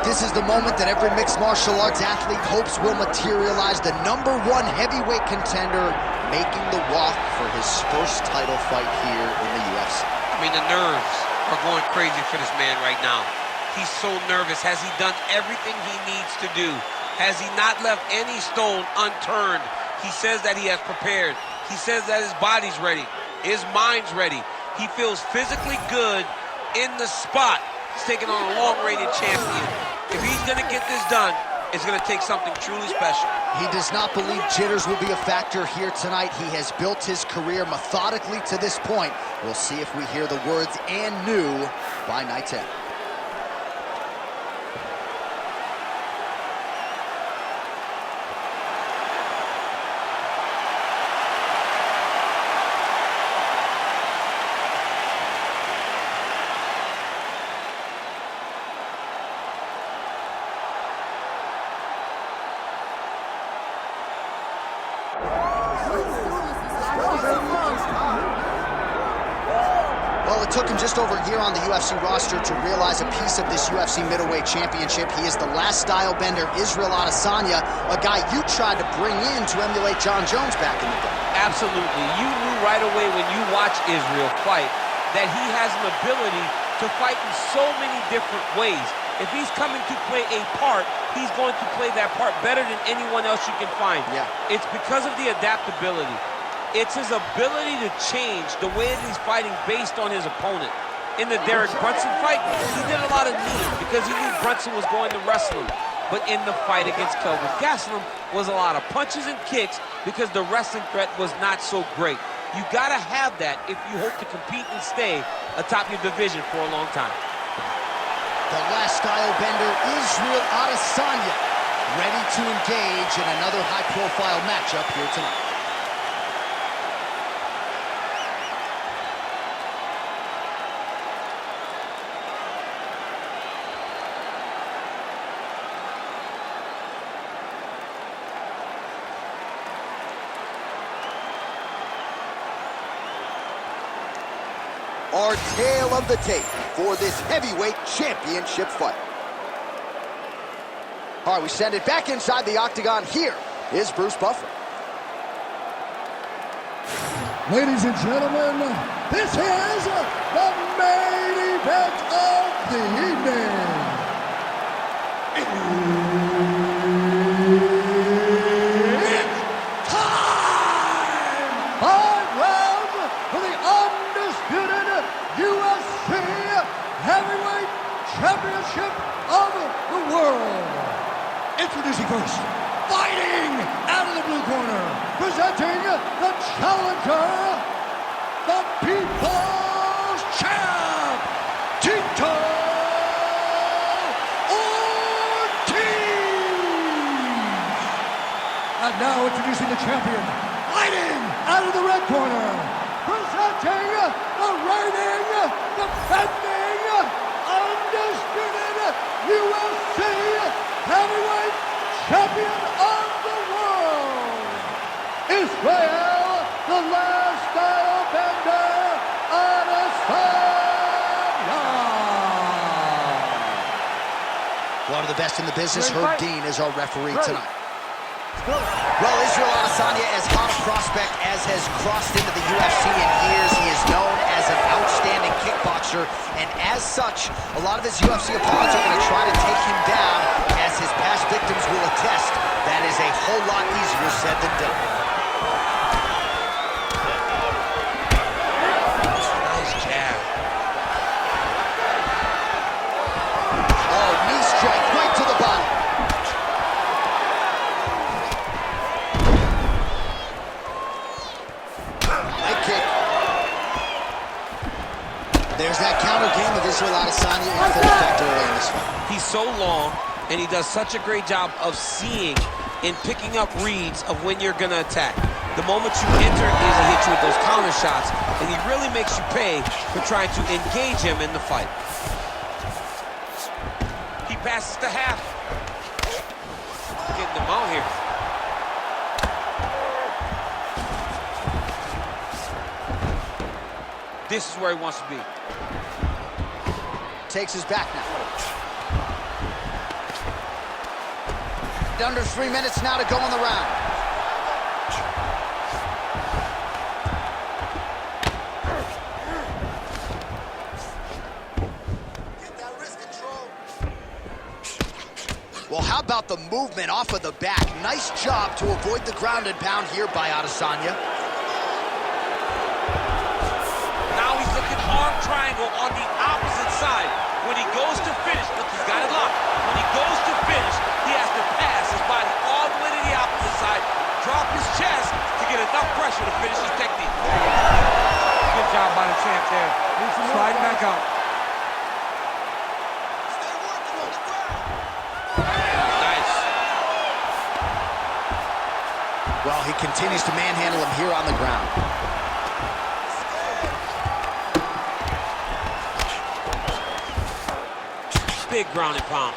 This is the moment that every mixed martial arts athlete hopes will materialize. The #1 heavyweight contender making the walk for his first title fight here in the UFC. I mean, the nerves are going crazy for this man right now. He's so nervous. Has he done everything he needs to do? Has he not left any stone unturned? He says that he has prepared. He says that his body's ready. His mind's ready. He feels physically good in the spot. He's taking on a long-rated champion. If he's going to get this done, it's going to take something truly special. He does not believe jitters will be a factor here tonight. He has built his career methodically to this point. We'll see if we hear the words "and new" by night 10. Well, it took him just over a year on the UFC roster to realize a piece of this UFC middleweight championship. He is the last style bender, Israel Adesanya, a guy you tried to bring in to emulate John Jones back in the day. Absolutely. You knew right away when you watched Israel fight that he has an ability to fight in so many different ways. If he's coming to play a part, he's going to play that part better than anyone else you can find. Yeah. It's because of the adaptability. It's his ability to change the way that he's fighting based on his opponent. In the Derek Brunson fight, he did a lot of knees because he knew Brunson was going to wrestle him. But in the fight against Kelvin Gastelum was a lot of punches and kicks because the wrestling threat was not so great. You gotta have that if you hope to compete and stay atop your division for a long time. The last style bender, Israel Adesanya, ready to engage in another high-profile matchup here tonight. Our tale of the tape for this heavyweight championship fight. All right, we send it back inside the octagon. Here is Bruce Buffer. Ladies and gentlemen, this is the main event of the evening. It's time! 5 rounds for the undisputed UFC Heavyweight Championship of the world. Introducing first, fighting out of the blue corner, presenting the challenger, the People's Champ, Tito Ortiz. And now introducing the champion, fighting out of the red corner, presenting the reigning, defending, undisputed UFC Heavyweight Champion of the world, Israel, the last style bender, Adesanya. One of the best in the business, Herb Dean, is our referee tonight. Well, Israel Adesanya, as hot a prospect as has crossed into the UFC in years, he is known as an outstanding kickboxer, and as such, a lot of his UFC opponents are going to try to take him down, as his past victims will attest. That is a whole lot easier said than done. Nice jab. Oh, knee strike right to the body. Leg kick. There's that counter game of Israel Adesanya in full effect early in this fight. He's so long, and he does such a great job of seeing and picking up reads of when you're going to attack. The moment you enter, he hits you with those counter shots, and he really makes you pay for trying to engage him in the fight. He passes to half. Getting him out here. This is where he wants to be. Takes his back now. Under 3 minutes now to go in the round. Well, how about the movement off of the back? Nice job to avoid the ground and pound here by Adesanya. Now he's looking arm triangle on the opposite side. When he goes to finish, look, he's got it locked. When he goes to finish, he has to pass his body all the way to the opposite side, drop his chest to get enough pressure to finish his technique. Good job by the champ there. Sliding back up. Well, he continues to manhandle him here on the ground. Big ground and pound.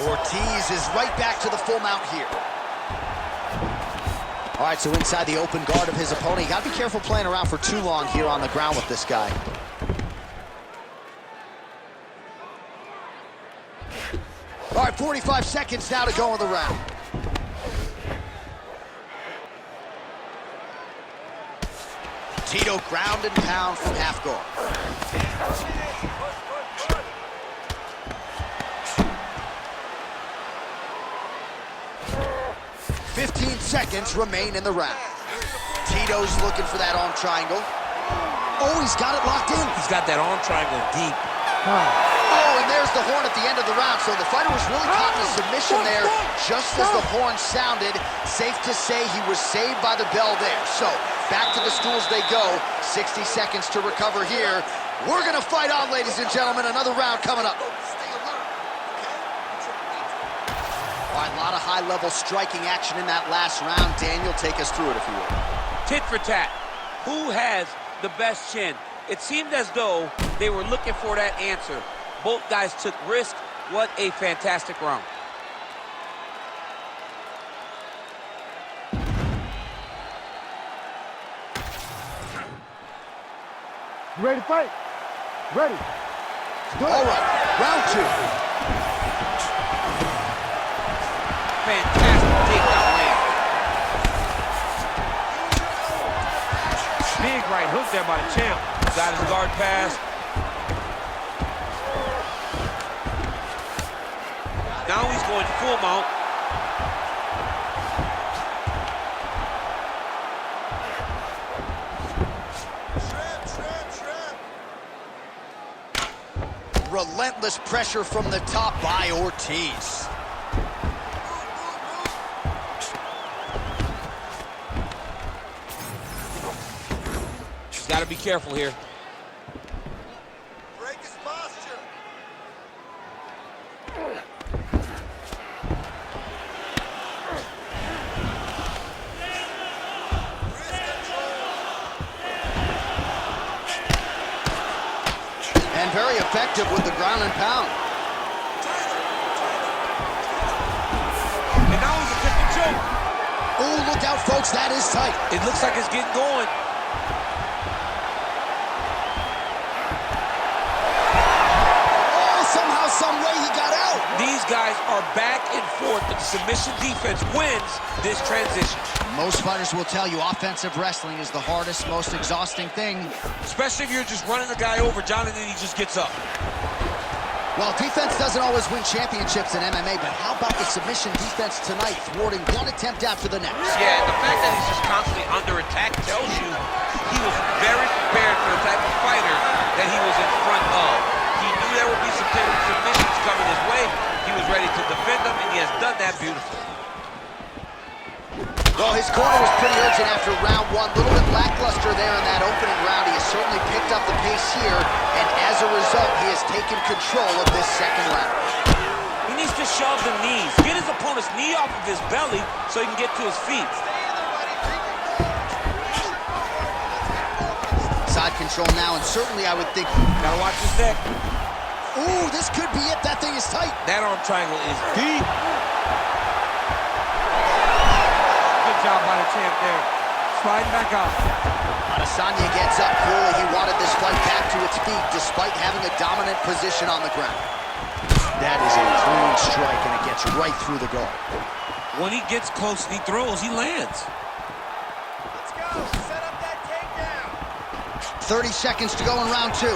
Ortiz is right back to the full mount here. All right, so inside the open guard of his opponent. You got to be careful playing around for too long here on the ground with this guy. All right, 45 seconds now to go in the round. Tito ground and pound from half guard. "15 seconds remain in the round. Tito's looking for that arm triangle. Oh, he's got it locked in. He's got that arm triangle deep. Oh, and there's the horn at the end of the round. So the fighter was really caught in a submission there just as the horn sounded. Safe to say he was saved by the bell there. So back to the stools they go. 60 seconds to recover here. We're going to fight on, ladies and gentlemen. Another round coming up. All right, a lot of high-level striking action in that last round. Daniel, take us through it, if you will. Tit for tat. Who has the best chin? It seemed as though they were looking for that answer. Both guys took risk. What a fantastic round. You ready to fight? Ready. All right, round two. Fantastic takedown land. Big right hook there by the champ. Got his guard pass. Now he's going full mount. Relentless pressure from the top by Ortiz. He's got to be careful here. Break his posture. And very effective with the ground and pound. And now he's attempting to choke. Oh, look out, folks. That is tight. It looks like it's getting going. Oh, somehow, some way he got out. These guys are back and forth, but the submission defense wins this transition. Most fighters will tell you offensive wrestling is the hardest, most exhausting thing. Especially if you're just running the guy over, John, and then he just gets up. Well, defense doesn't always win championships in MMA, but how about the submission defense tonight, thwarting one attempt after the next? Yeah, and the fact that he's just constantly under attack tells you he was very prepared for the type of fighter that he was in front of. He knew there would be some submissions coming his way. He was ready to defend them, and he has done that beautifully. Well, his corner was pretty urgent after round one. A little bit lackluster there in that opening round. He has certainly picked up the pace here, and as a result, he has taken control of this second round. He needs to shove the knees. Get his opponent's knee off of his belly so he can get to his feet. Side control now, and certainly I would think... Gotta watch his neck. Ooh, this could be it. That thing is tight. That arm triangle is deep. Job by the champ there. Sliding back up. Adesanya gets up coolly. He wanted this fight back to its feet. feet despite having a dominant position on the ground. That is a clean strike, and it gets right through the guard. When he gets close and he throws, he lands. Let's go. Set up that takedown. 30 seconds to go in round 2.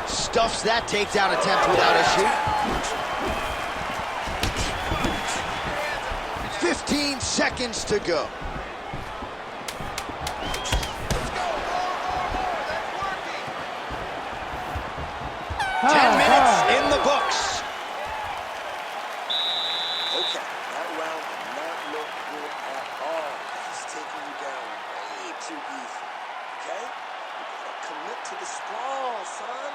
Stuffs that takedown attempt without issue. 15 seconds to go. Let's go. More. That's working. 10 minutes in the books. Okay, that round did not look good at all. He's taking you down way too easy. Okay? You gotta commit to the sprawl, son.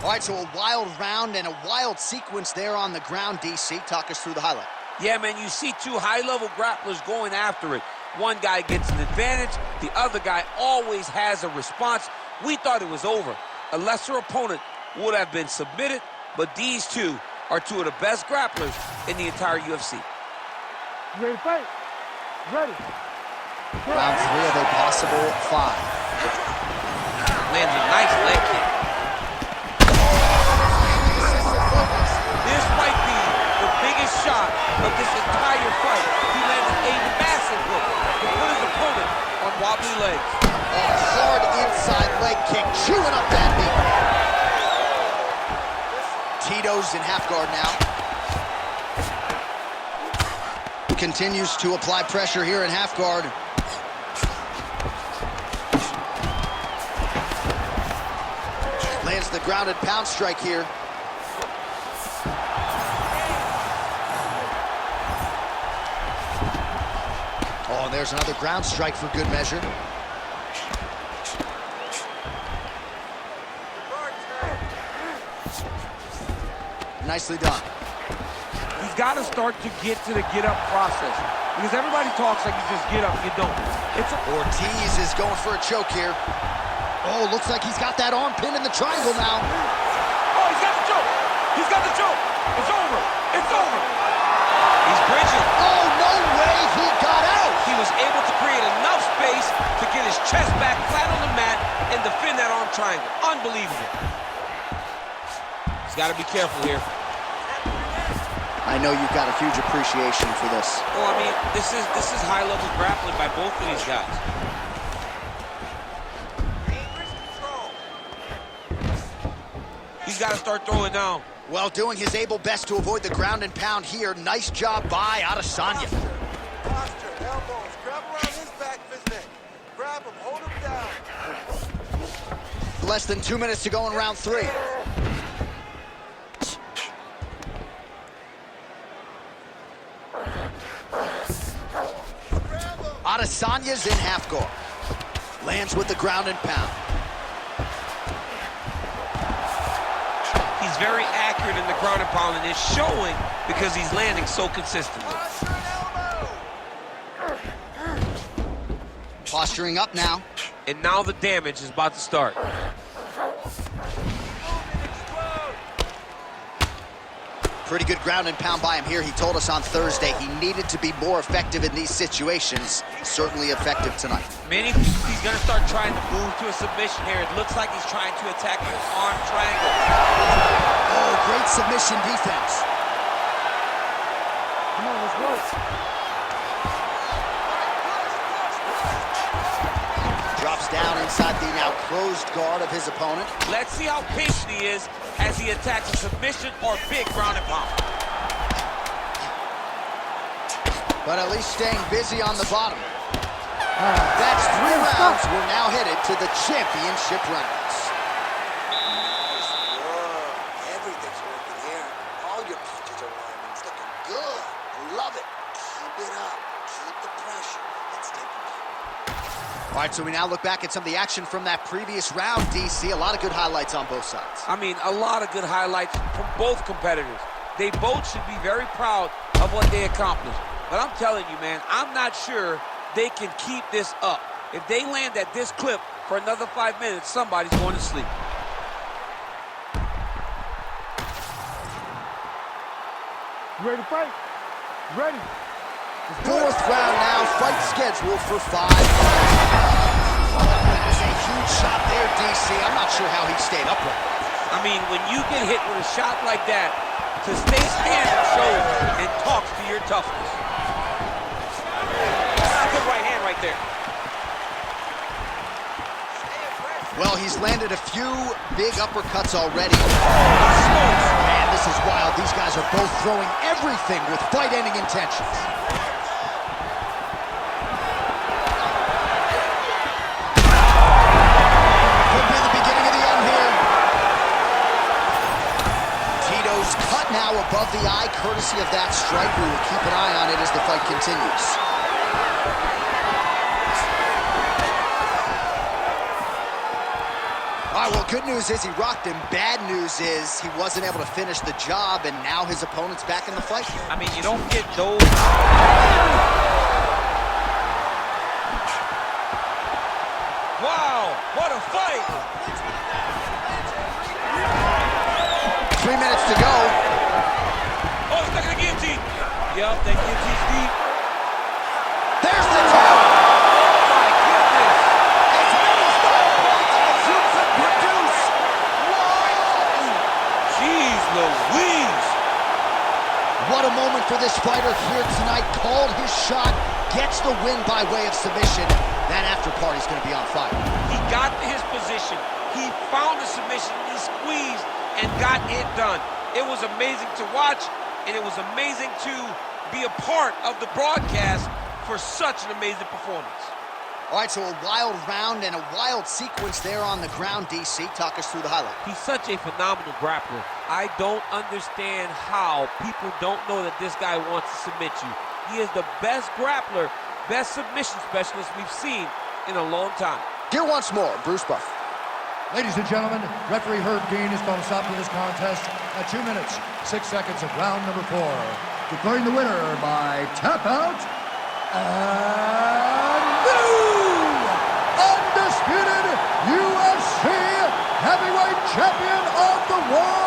All right, so a wild round and a wild sequence there on the ground, DC. Talk us through the highlight. Yeah, man, you see two high-level grapplers going after it. One guy gets an advantage. The other guy always has a response. We thought it was over. A lesser opponent would have been submitted, but these two are two of the best grapplers in the entire UFC. You ready to fight? Ready. Round 3 of a possible 5. Lands a nice leg kick. This might be the biggest shot of this entire fight. He landed a massive hook to put his opponent on wobbly legs. A hard inside leg kick, chewing up that meat. Tito's in half guard now. Continues to apply pressure here in half guard. Lands the grounded pound strike here. Oh, there's another ground strike for good measure. Nicely done. He's got to start to get to the get-up process. Because everybody talks like you just get up, you don't. Ortiz is going for a choke here. Oh, looks like he's got that arm pinned in the triangle now. Oh, he's got the choke. He's got the choke. It's over. It's over. He's bridging. Oh, no way he got out. He was able to create enough space to get his chest back flat on the mat and defend that arm triangle. Unbelievable. He's got to be careful here. I know you've got a huge appreciation for this. Well, I mean, this is high-level grappling by both of these guys. Dangerous control. He's got to start throwing now. Well, doing his able best to avoid the ground and pound here. Nice job by Adesanya. Posture, elbows. Grab around his back of his neck. Grab him. Hold him down. Less than 2 minutes to go in round 3. Adesanya's in half guard. Lands with the ground and pound. He's very accurate in the ground and pound, and it's showing because he's landing so consistently. Posture and elbow. Posturing up now. And now the damage is about to start. Move and explode. Pretty good ground and pound by him here. He told us on Thursday he needed to be more effective in these situations. Certainly effective tonight. Many think he's going to start trying to move to a submission here. It looks like he's trying to attack his arm triangle. Oh, great submission defense. Come on, let's work. Drops down inside the now closed guard of his opponent. Let's see how patient he is as he attacks a submission or big ground and pound. But at least staying busy on the bottom. That's 3 rounds. We're now headed to the championship rounds. Nice work. Everything's working here. All your punches are landing. It's looking good. I love it. Keep it up. Keep the pressure. Let's take it back. All right, so we now look back at some of the action from that previous round, DC. A lot of good highlights on both sides. I mean, a lot of good highlights from both competitors. They both should be very proud of what they accomplished. But I'm telling you, man, I'm not sure they can keep this up. If they land at this clip for another 5 minutes, somebody's going to sleep. You ready to fight? Ready. Fourth round now, fight scheduled for 5 rounds. That is a huge shot there, DC. I'm not sure how he stayed upright. I mean, when you get hit with a shot like that, to stay standing shows and talks to your toughness. That's a good right hand right there. Well, he's landed a few big uppercuts already. Man, this is wild. These guys are both throwing everything with fight-ending intentions. Could be the beginning of the end here. Tito's cut now above the eye, courtesy of that strike. We will keep an eye on it as the fight continues. All right, well, good news is he rocked him. Bad news is he wasn't able to finish the job, and now his opponent's back in the fight. I mean, you don't get those. Wow, what a fight! 3 minutes to go. Oh, he's stuck in the guillotine. Yup, that guillotine's deep. There's the tap. Louise! What a moment for this fighter here tonight. Called his shot, gets the win by way of submission. That after party's going to be on fire. He got to his position. He found the submission. He squeezed and got it done. It was amazing to watch, and it was amazing to be a part of the broadcast for such an amazing performance. All right, so a wild round and a wild sequence there on the ground, DC. Talk us through the highlight. He's such a phenomenal grappler. I don't understand how people don't know that this guy wants to submit you. He is the best grappler, best submission specialist we've seen in a long time. Here once more, Bruce Buff. Ladies and gentlemen, referee Herb Dean is going to stop to this contest at 2 minutes, 6 seconds of round number 4. Declaring the winner by tap out, and new undisputed UFC heavyweight champion of the world,